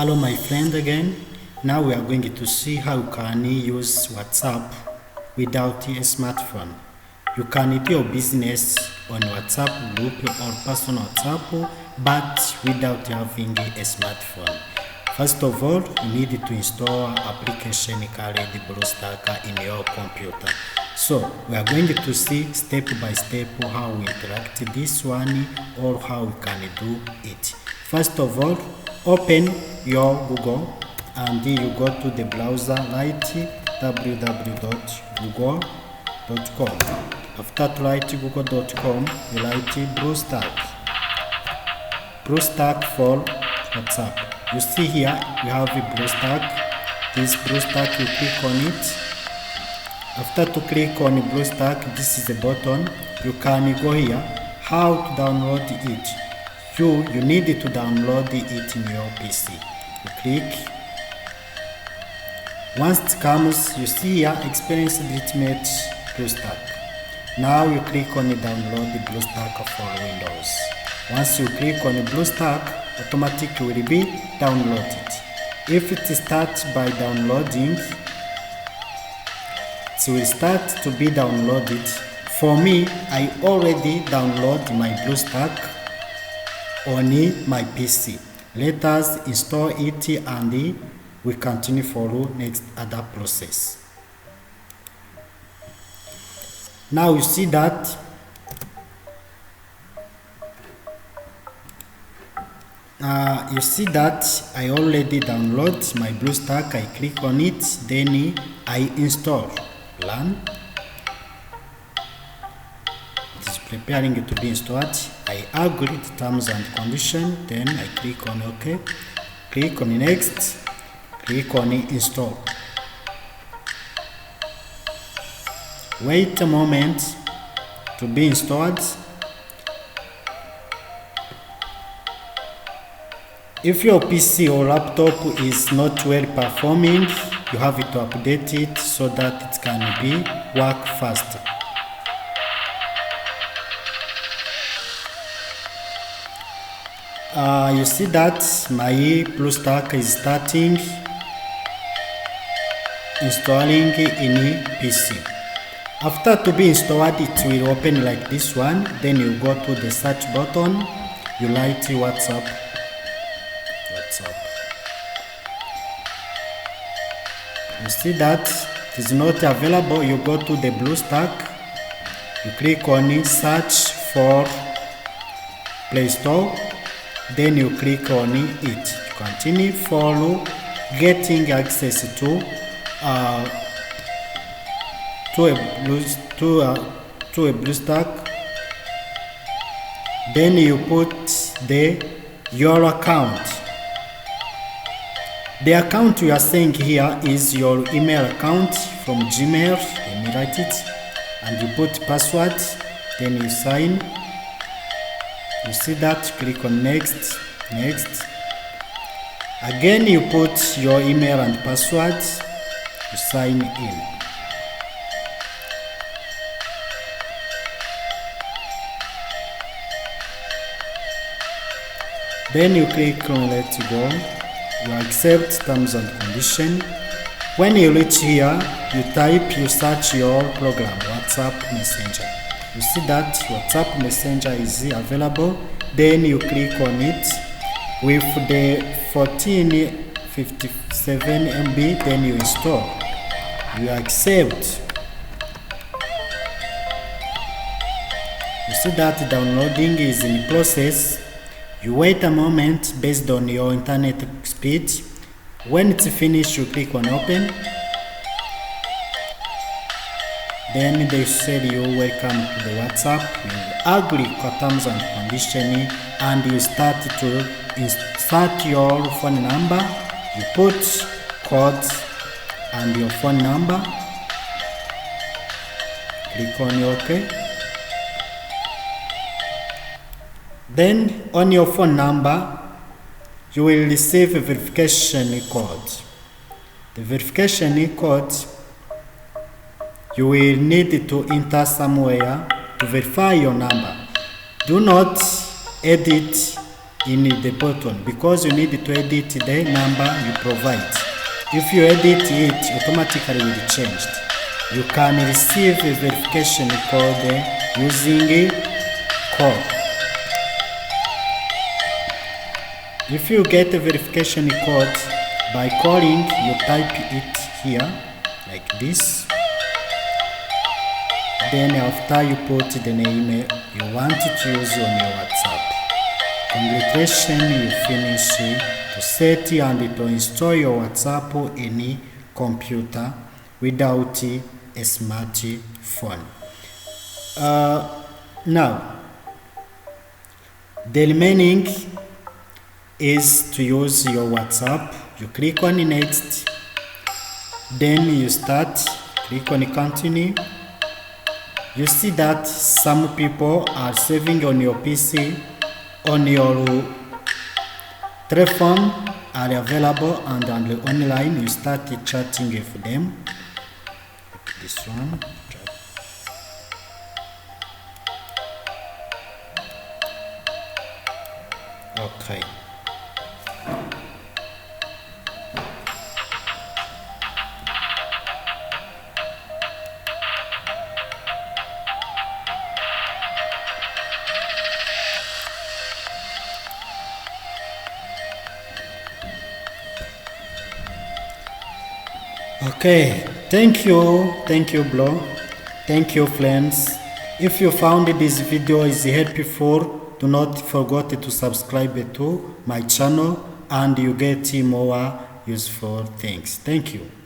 Hello my friend again. Now we are going to see how you can use WhatsApp without a smartphone. You can do your business on WhatsApp group or personal WhatsApp but without having a smartphone. First of all, you need to install application called BlueStack in your computer. So we are going to see step by step how we interact this one or how we can do it. First of all, open your Google and you go to the browser, write www.google.com. After to write google.com, you write BlueStack. BlueStack for WhatsApp. You see here you have a BlueStack. This BlueStack, you click on it. After to click on BlueStack, this is the button. You can go here how to download it. You need to download it in your PC. You click. Once it comes, you see here experience the ultimate BlueStack. Now you click on download the BlueStack for Windows. Once you click on the BlueStack, automatically will be downloaded. If it starts by downloading, it will start to be downloaded. For me, I already download my BlueStack on my PC. Let us install it and we continue follow next other process. Now you see that I already download my BlueStack. I click on it, then I install. Run. It is preparing to be installed. I agree to terms and conditions, then I click on OK. Click on next. Click on install. Wait a moment to be installed. If your PC or laptop is not well performing, you have to update it so that it can work faster. You see that my BlueStack is starting installing in PC. After to be installed, it will open like this one. Then you go to the search button, you write WhatsApp. You see that it is not available. You go to the BlueStack, you click on search for Play Store, then you click on it. Continue follow getting access to a BlueStack. Then you put your account. The account you are saying here is your email account from Gmail. Then you write it and you put password. Then you sign. You see that, click on next. Again you put your email and password. You sign in. Then you click on let go. You accept terms and conditions. When you reach here, you search your program, WhatsApp Messenger. You see that WhatsApp Messenger is available. Then you click on it with the 1457 MB. Then you install. You accept. You see that downloading is in process. You wait a moment based on your internet speed. When it's finished, you click on open. Then they say you welcome to the WhatsApp. You agree to terms and conditions and you start to insert your phone number. You put code and your phone number. Click on OK. Then on your phone number, you will receive a verification code. The verification code you will need to enter somewhere to verify your number. Do not edit in the button, because you need to edit the number you provide. If you edit it, automatically will be changed. You can receive a verification code using code. If you get a verification code by calling, you type it here like this. Then after you put the name you want to use on your WhatsApp. Congratulations, you finish to set and to install your WhatsApp in any computer without a smartphone. Now, the remaining is to use your WhatsApp. You click on next, then you start, click on continue. You see that some people are saving on your PC, on your telephone are available, and on the online you start chatting with them. This one. Okay. Okay, thank you bro, thank you friends. If you found this video is helpful, do not forget to subscribe to my channel and you get more useful things. Thank you.